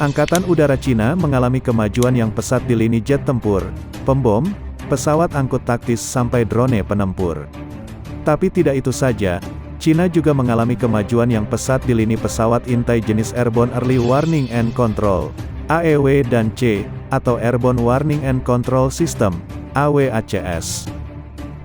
Angkatan Udara Cina mengalami kemajuan yang pesat di lini jet tempur, pembom, pesawat angkut taktis sampai drone penempur. Tapi tidak itu saja, Cina juga mengalami kemajuan yang pesat di lini pesawat intai jenis Airborne Early Warning and Control, AEW dan C, atau Airborne Warning and Control System, AWACS.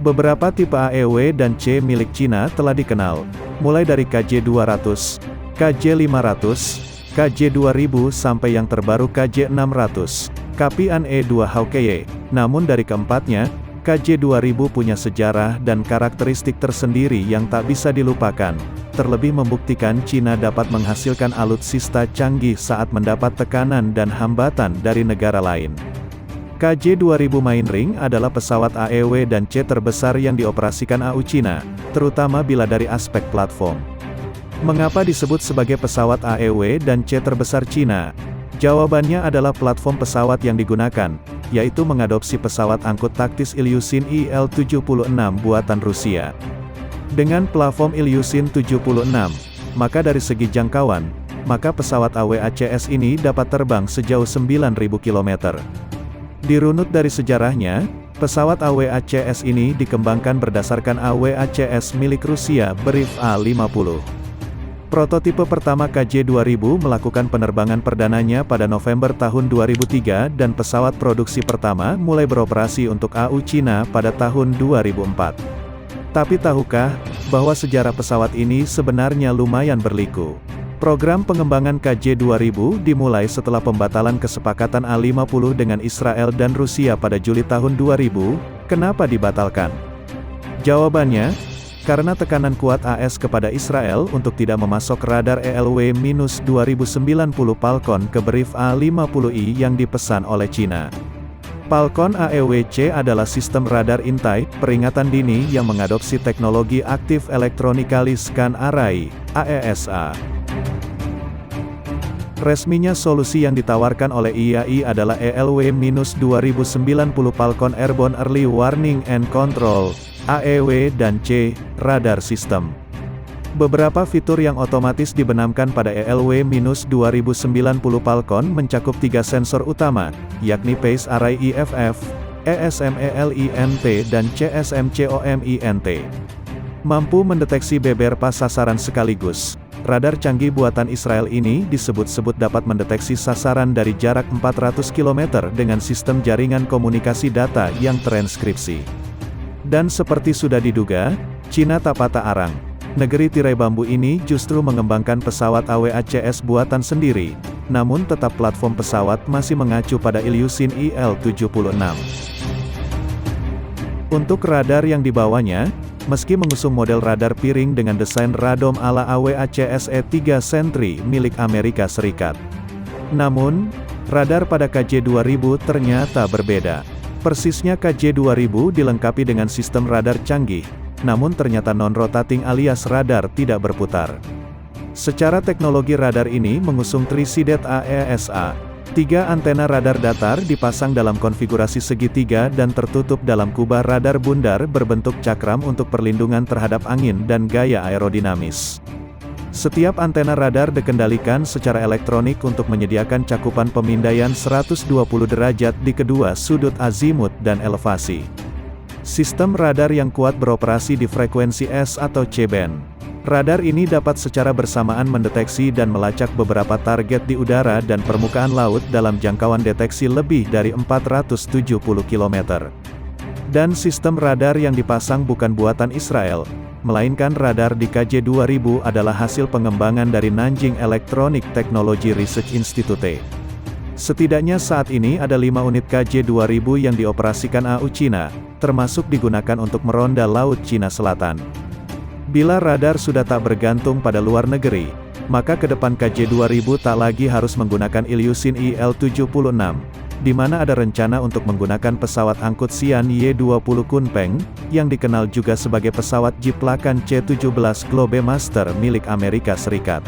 Beberapa tipe AEW dan C milik Cina telah dikenal, mulai dari KJ-200, KJ-500, KJ-2000 sampai yang terbaru KJ-600, Kapian E-2 Hawkeye. Namun dari keempatnya, KJ-2000 punya sejarah dan karakteristik tersendiri yang tak bisa dilupakan, terlebih membuktikan Cina dapat menghasilkan alutsista canggih saat mendapat tekanan dan hambatan dari negara lain. KJ-2000 Mainring adalah pesawat AEW dan C terbesar yang dioperasikan AU Cina, terutama bila dari aspek platform. Mengapa disebut sebagai pesawat AEW dan C terbesar Cina? Jawabannya adalah platform pesawat yang digunakan, yaitu mengadopsi pesawat angkut taktis Ilyushin Il-76 buatan Rusia. Dengan platform Ilyushin 76, maka dari segi jangkauan, maka pesawat AWACS ini dapat terbang sejauh 9.000 km. Dirunut dari sejarahnya, pesawat AWACS ini dikembangkan berdasarkan AWACS milik Rusia Briv A-50. Prototipe pertama KJ-2000 melakukan penerbangan perdananya pada November tahun 2003 dan pesawat produksi pertama mulai beroperasi untuk AU Cina pada tahun 2004. Tapi tahukah, bahwa sejarah pesawat ini sebenarnya lumayan berliku? Program pengembangan KJ-2000 dimulai setelah pembatalan kesepakatan A-50 dengan Israel dan Rusia pada Juli tahun 2000. Kenapa dibatalkan? Jawabannya, karena tekanan kuat AS kepada Israel untuk tidak memasok radar ELW-2090 Falcon ke Briv A-50I yang dipesan oleh Cina. Falcon AEW-C adalah sistem radar intai, peringatan dini yang mengadopsi teknologi Active Electronically Scan Array, AESA. Resminya solusi yang ditawarkan oleh IAI adalah ELW-2090 Falcon Airborne Early Warning and Control, AEW dan C, radar system. Beberapa fitur yang otomatis dibenamkan pada ELW-2090 Falcon mencakup 3 sensor utama, yakni Phase Array EFF, ESMELINT dan CSMCOMINT. Mampu mendeteksi beberapa sasaran sekaligus. Radar canggih buatan Israel ini disebut-sebut dapat mendeteksi sasaran dari jarak 400 km dengan sistem jaringan komunikasi data yang terenkripsi. Dan seperti sudah diduga, Cina tak patah arang. Negeri tirai bambu ini justru mengembangkan pesawat AWACS buatan sendiri, namun tetap platform pesawat masih mengacu pada Ilyushin Il-76. Untuk radar yang dibawanya, meski mengusung model radar piring dengan desain radom ala AWACS E3 Sentry milik Amerika Serikat. Namun, radar pada KJ-2000 ternyata berbeda. Persisnya KJ-2000 dilengkapi dengan sistem radar canggih, namun ternyata non-rotating alias radar tidak berputar. Secara teknologi radar ini mengusung Tri-Seeded AESA. 3 antena radar datar dipasang dalam konfigurasi segitiga dan tertutup dalam kubah radar bundar berbentuk cakram untuk perlindungan terhadap angin dan gaya aerodinamis. Setiap antena radar dikendalikan secara elektronik untuk menyediakan cakupan pemindaian 120 derajat di kedua sudut azimut dan elevasi. Sistem radar yang kuat beroperasi di frekuensi S atau C-band. Radar ini dapat secara bersamaan mendeteksi dan melacak beberapa target di udara dan permukaan laut dalam jangkauan deteksi lebih dari 470 km. Dan sistem radar yang dipasang bukan buatan Israel, melainkan radar di KJ-2000 adalah hasil pengembangan dari Nanjing Electronic Technology Research Institute. Setidaknya saat ini ada 5 unit KJ-2000 yang dioperasikan AU Cina, termasuk digunakan untuk meronda Laut Cina Selatan. Bila radar sudah tak bergantung pada luar negeri, maka ke depan KJ-2000 tak lagi harus menggunakan Ilyushin Il-76, di mana ada rencana untuk menggunakan pesawat angkut Xi'an Y-20 Kunpeng, yang dikenal juga sebagai pesawat jiplakan C-17 Globemaster milik Amerika Serikat.